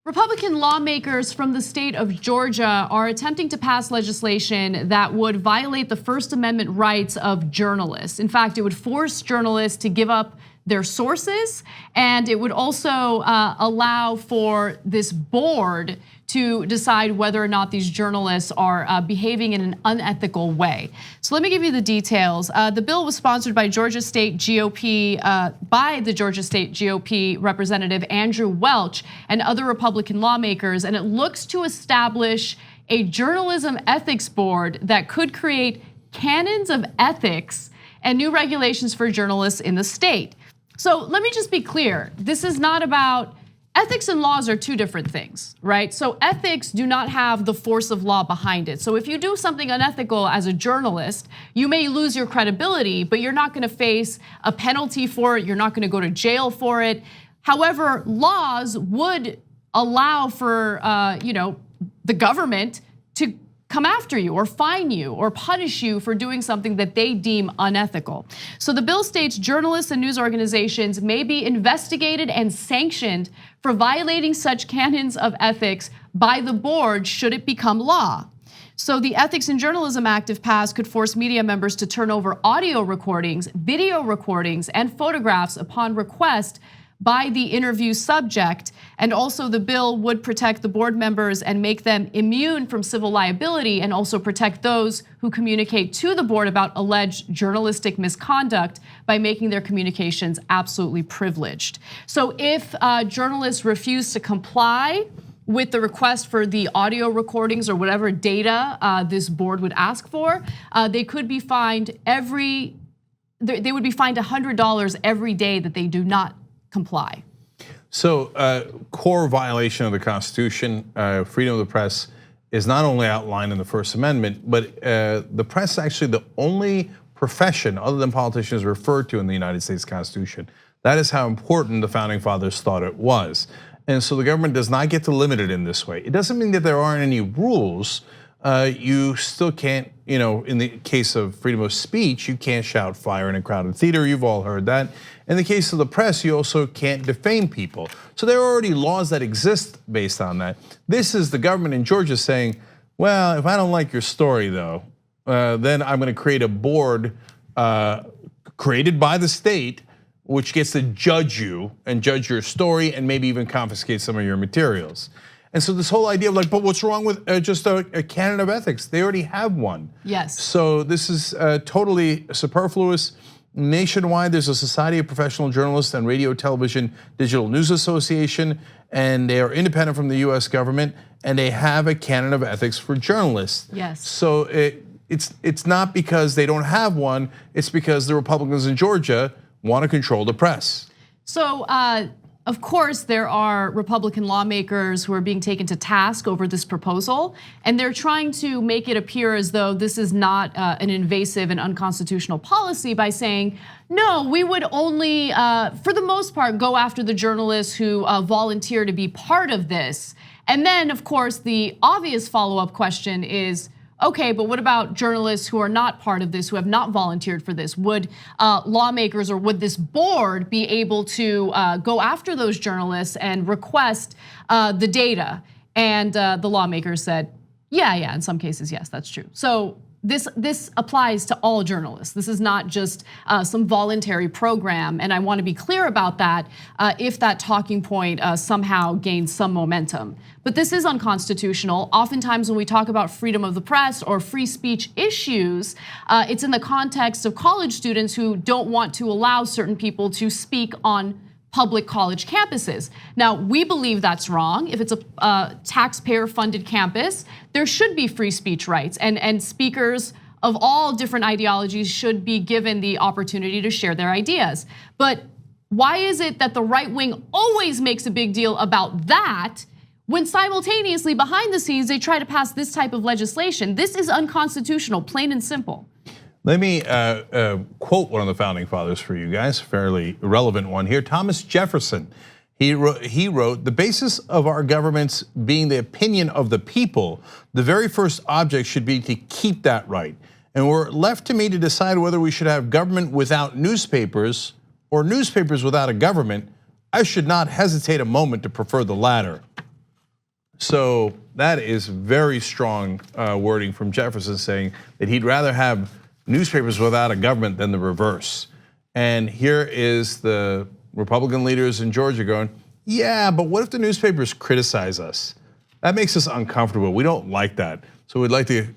Republican lawmakers from the state of Georgia are attempting to pass legislation that would violate the First Amendment rights of journalists. In fact, it would force journalists to give up their sources, and it would also allow for this board to decide whether or not these journalists are behaving in an unethical way. So let me give you the details. The bill was sponsored by Georgia State GOP, by the Georgia State GOP Representative Andrew Welch and other Republican lawmakers, and it looks to establish a journalism ethics board that could create canons of ethics and new regulations for journalists in the state. So let me just be clear, this is not about, ethics and laws are two different things, right? So ethics do not have the force of law behind it. So if you do something unethical as a journalist, you may lose your credibility, but you're not gonna face a penalty for it, you're not gonna go to jail for it. However, laws would allow for the government to come after you or fine you or punish you for doing something that they deem unethical. So the bill states journalists and news organizations may be investigated and sanctioned for violating such canons of ethics by the board should it become law. So the Ethics in Journalism Act, if passed, could force media members to turn over audio recordings, video recordings, and photographs upon request by the interview subject. And also the bill would protect the board members and make them immune from civil liability, and also protect those who communicate to the board about alleged journalistic misconduct by making their communications absolutely privileged. So if journalists refuse to comply with the request for the audio recordings or whatever data this board would ask for, they could be fined they would be fined $100 every day that they do not comply. So core violation of the Constitution, freedom of the press, is not only outlined in the First Amendment, but the press is actually the only profession other than politicians referred to in the United States Constitution. That is how important the Founding Fathers thought it was. And so the government does not get to limit it in this way. It doesn't mean that there aren't any rules. You still can't, in the case of freedom of speech, you can't shout fire in a crowded theater. You've all heard that. In the case of the press, you also can't defame people. So there are already laws that exist based on that. This is the government in Georgia saying, well, if I don't like your story though, then I'm gonna create a board created by the state which gets to judge you and judge your story and maybe even confiscate some of your materials. And so this whole idea of like, but what's wrong with just a canon of ethics? They already have one. Yes. So this is totally superfluous. Nationwide, there's a Society of Professional Journalists and Radio, Television, Digital News Association, and they are independent from the US government, and they have a canon of ethics for journalists. Yes. So it's not because they don't have one, it's because the Republicans in Georgia want to control the press. So of course, there are Republican lawmakers who are being taken to task over this proposal, and they're trying to make it appear as though this is not an invasive and unconstitutional policy by saying, no, we would only, for the most part, go after the journalists who volunteer to be part of this. And then, of course, the obvious follow-up question is, okay, but what about journalists who are not part of this, who have not volunteered for this? Would lawmakers or would this board be able to go after those journalists and request the data? And the lawmakers said, yeah, in some cases, yes, that's true. So this applies to all journalists. This is not just some voluntary program, and I want to be clear about that if that talking point somehow gains some momentum. But this is unconstitutional. Oftentimes when we talk about freedom of the press or free speech issues, it's in the context of college students who don't want to allow certain people to speak on public college campuses. Now, we believe that's wrong. If it's a taxpayer-funded campus, there should be free speech rights, and speakers of all different ideologies should be given the opportunity to share their ideas. But why is it that the right wing always makes a big deal about that when simultaneously behind the scenes they try to pass this type of legislation? This is unconstitutional, plain and simple. Let me quote one of the Founding Fathers for you guys, fairly relevant one here. Thomas Jefferson, he wrote, the basis of our governments being the opinion of the people, the very first object should be to keep that right. And we're left to me to decide whether we should have government without newspapers or newspapers without a government. I should not hesitate a moment to prefer the latter. So that is very strong wording from Jefferson saying that he'd rather have newspapers without a government than the reverse. And here is the Republican leaders in Georgia going, yeah, but what if the newspapers criticize us? That makes us uncomfortable. We don't like that. So we'd like to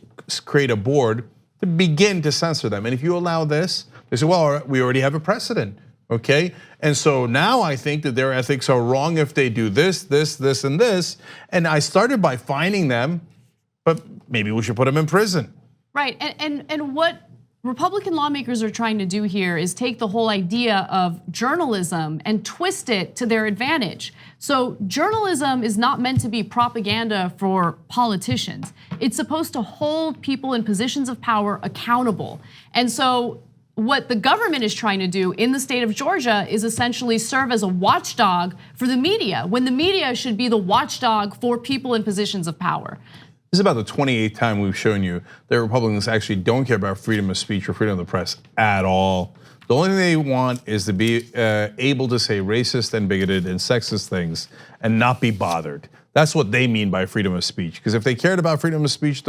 create a board to begin to censor them. And if you allow this, they say, well, we already have a precedent, okay? And so now I think that their ethics are wrong if they do this, this, this, and this. And I started by fining them, but maybe we should put them in prison. Right, and what Republican lawmakers are trying to do here is take the whole idea of journalism and twist it to their advantage. So journalism is not meant to be propaganda for politicians. It's supposed to hold people in positions of power accountable. And so what the government is trying to do in the state of Georgia is essentially serve as a watchdog for the media, when the media should be the watchdog for people in positions of power. This is about the 28th time we've shown you that Republicans actually don't care about freedom of speech or freedom of the press at all. The only thing they want is to be able to say racist and bigoted and sexist things and not be bothered. That's what they mean by freedom of speech. Because if they cared about freedom of speech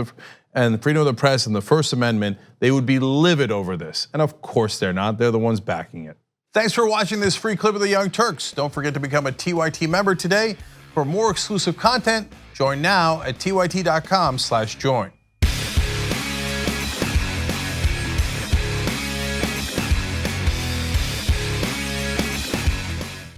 and freedom of the press and the First Amendment, they would be livid over this. And of course they're not, they're the ones backing it. Thanks for watching this free clip of the Young Turks. Don't forget to become a TYT member today. For more exclusive content, join now at tyt.com/join.